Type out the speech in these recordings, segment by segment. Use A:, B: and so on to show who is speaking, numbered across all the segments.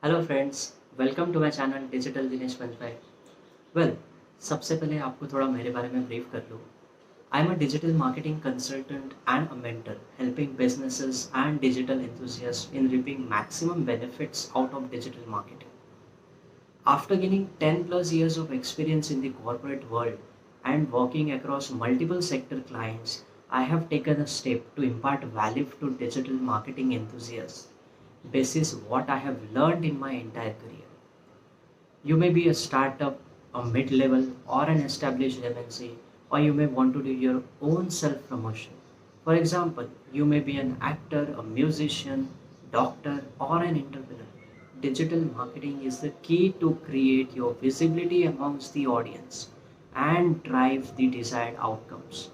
A: Hello friends, welcome to my channel digital Dinesh पंचाय। Well, सबसे पहले आपको थोड़ा मेरे बारे में ब्रीफ कर लूँ। I am a digital marketing consultant and a mentor helping businesses and digital enthusiasts in reaping maximum benefits out of digital marketing. After gaining 10 plus years of experience in the corporate world and working across multiple sector clients, I have taken a step to impart value to digital marketing enthusiasts basis what I have learned in my entire career. You may be a startup, a mid level, or an established MNC, or you may want to do your own self promotion. For example, you may be an actor, a musician, doctor, or an entrepreneur. Digital marketing is the key to create your visibility amongst the audience and drive the desired outcomes.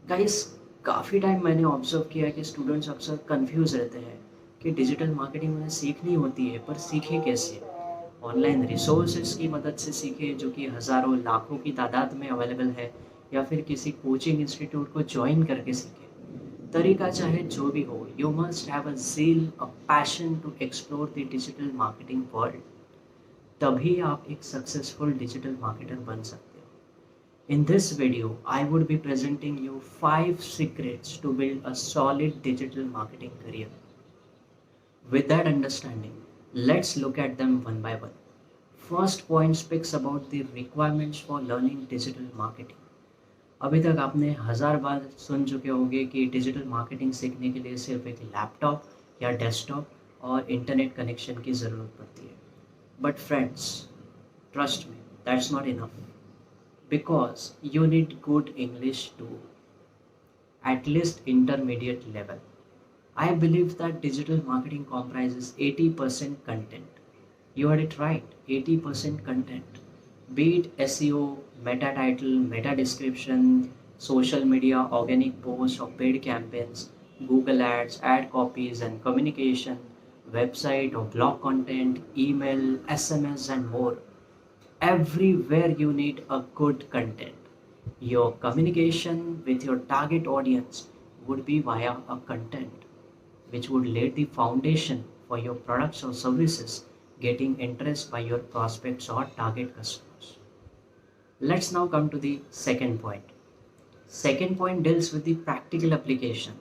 A: Guys, काफ़ी time मैंने observe किया है कि students अक्सर confuse रहते हैं कि digital marketing उन्हें सीखनी होती है, पर सीखे कैसे? ऑनलाइन रिसोर्सेज की मदद से सीखे, जो कि हज़ारों लाखों की तादाद में अवेलेबल है, या फिर किसी कोचिंग इंस्टीट्यूट को ज्वाइन करके सीखे। तरीका चाहे जो भी हो, you must have a zeal, a passion to explore the digital marketing world. तभी आप एक सक्सेसफुल डिजिटल मार्केटर बन सकते हो। In this video, I would be presenting you 5 secrets to build a solid digital marketing career. With that understanding, let's look at them one by one. First point speaks about the requirements for learning digital marketing. अभी तक आपने हज़ार बार सुन चुके होंगे कि digital marketing सीखने के लिए सिर्फ एक लैपटॉप या डेस्कटॉप और इंटरनेट कनेक्शन की ज़रूरत पड़ती है। But friends, trust me, that's not enough, because you need good English too, at least intermediate level. I believe that digital marketing comprises 80% content. You heard it right, 80% content. Be it SEO, meta title, meta description, social media, organic posts or paid campaigns, Google ads, ad copies and communication, website or blog content, email, SMS and more. Everywhere you need a good content. Your communication with your target audience would be via a content which would lay the foundation for your products or services getting interest by your prospects or target customers. Let's now come to the second point. Second point deals with the practical application.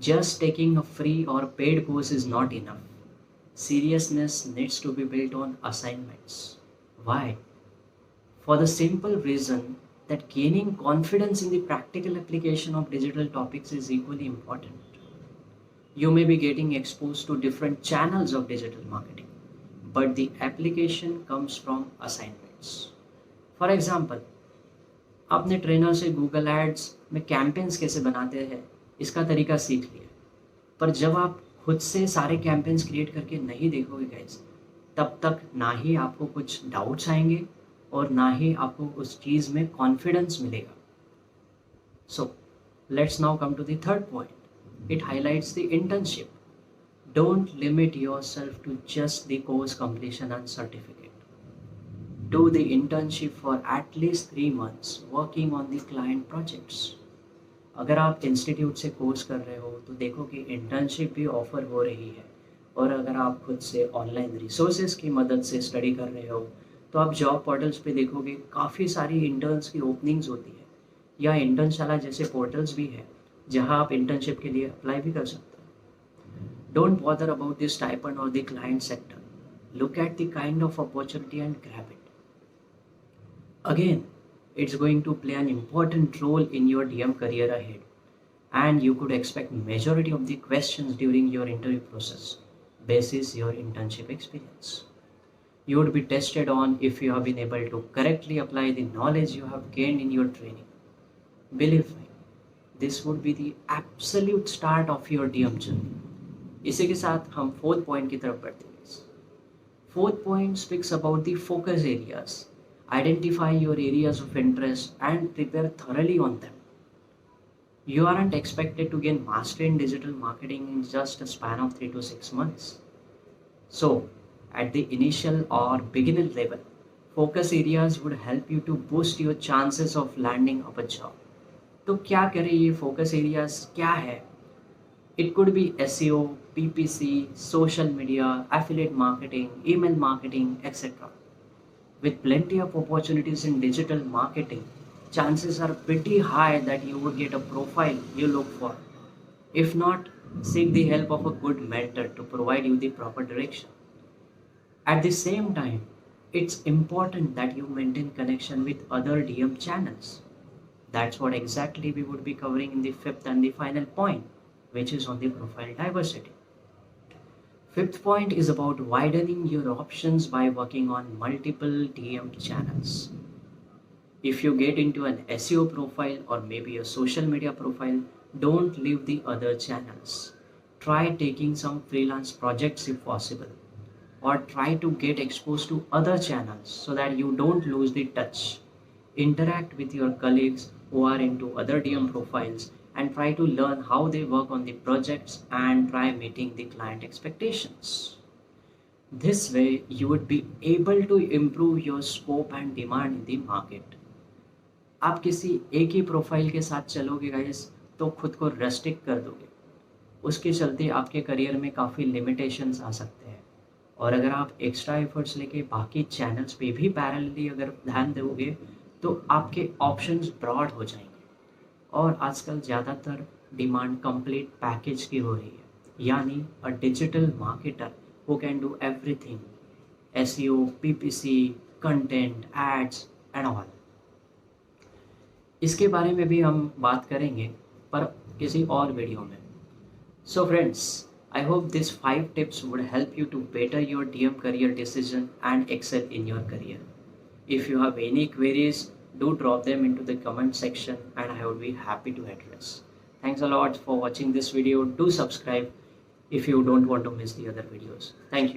A: Just taking a free or paid course is not enough. Seriousness needs to be built on assignments. Why? For the simple reason that gaining confidence in the practical application of digital topics is equally important. You may be getting exposed to different channels of digital marketing, but the application comes from assignments. For example, आपने trainer से Google ads में campaigns कैसे बनाते हैं इसका तरीका सीख लिया, पर जब आप खुद से सारे कैंपेन्स क्रिएट करके नहीं देखोगे गाइस, तब तक ना ही आपको कुछ डाउट्स आएंगे और ना ही आपको उस चीज़ में कॉन्फिडेंस मिलेगा. So let's now come to the third point. It highlights the internship. Don't limit yourself to just the course completion and certificate. Do the internship for at least 3 months working on the client projects. अगर आप institute से course कर रहे हो तो देखो कि internship भी ऑफर हो रही है, और अगर आप खुद से ऑनलाइन रिसोर्सेज की मदद से स्टडी कर रहे हो तो आप जॉब पोर्टल्स पे देखोगे काफ़ी सारी इंटर्न्स की ओपनिंग्स होती है, या इंटर्नशाला जैसे पोर्टल्स भी है जहां आप इंटर्नशिप के लिए अप्लाई भी कर सकते हो. Don't bother about this stipend और the client sector. Look at the kind of opportunity and grab it. Again, it's going to play an important role in your DM career ahead, and you could expect majority of the questions during your interview process basis your internship experience. You would be tested on if you have been able to correctly apply the knowledge you have gained in your training. Believe me, this would be the absolute start of your DM journey. इसी के साथ हम fourth point की तरफ बढ़ते हैं. Fourth point speaks about the focus areas. Identify your areas of interest and prepare thoroughly on them. You aren't expected to gain mastery in digital marketing in just a span of 3 to 6 months. So, at the initial or beginner level, focus areas would help you to boost your chances of landing up a job. तो क्या करें, ये focus areas क्या है? It could be SEO, PPC, social media, affiliate marketing, email marketing, etc. With plenty of opportunities in digital marketing, chances are pretty high that you would get a profile you look for. If not, seek the help of a good mentor to provide you the proper direction. At the same time, it's important that you maintain connection with other DM channels. That's what exactly we would be covering in the fifth and the final point, which is on the profile diversity. Fifth point is about widening your options by working on multiple DM channels. If you get into an SEO profile or maybe a social media profile, don't leave the other channels. Try taking some freelance projects if possible, or try to get exposed to other channels so that you don't lose the touch. Interact with your colleagues who are into other DM profiles and try to learn how they work on the projects and try meeting the client expectations. This way, you would be able to improve your scope and demand in the market. आप किसी एक ही profile के साथ चलोगे guys तो खुद को restrict कर दोगे, उसके चलते आपके करियर में काफ़ी लिमिटेशंस आ सकते हैं। और अगर आप एक्स्ट्रा एफर्ट्स लेके बाकी चैनल्स पे भी पैरेलली अगर ध्यान दोगे तो आपके ऑप्शंस ब्रॉड हो जाएंगे। और आजकल ज़्यादातर डिमांड कंप्लीट पैकेज की हो रही है, यानी a digital marketer who can do everything, SEO, PPC, content, ads and all. इसके बारे में भी हम बात करेंगे पर किसी और वीडियो में। So friends, I hope these 5 tips would help you to better your DM career decision and excel in your career. If you have any queries, do drop them into the comment section and I would be happy to address. Thanks a lot for watching this video. Do subscribe if you don't want to miss the other videos. Thank you.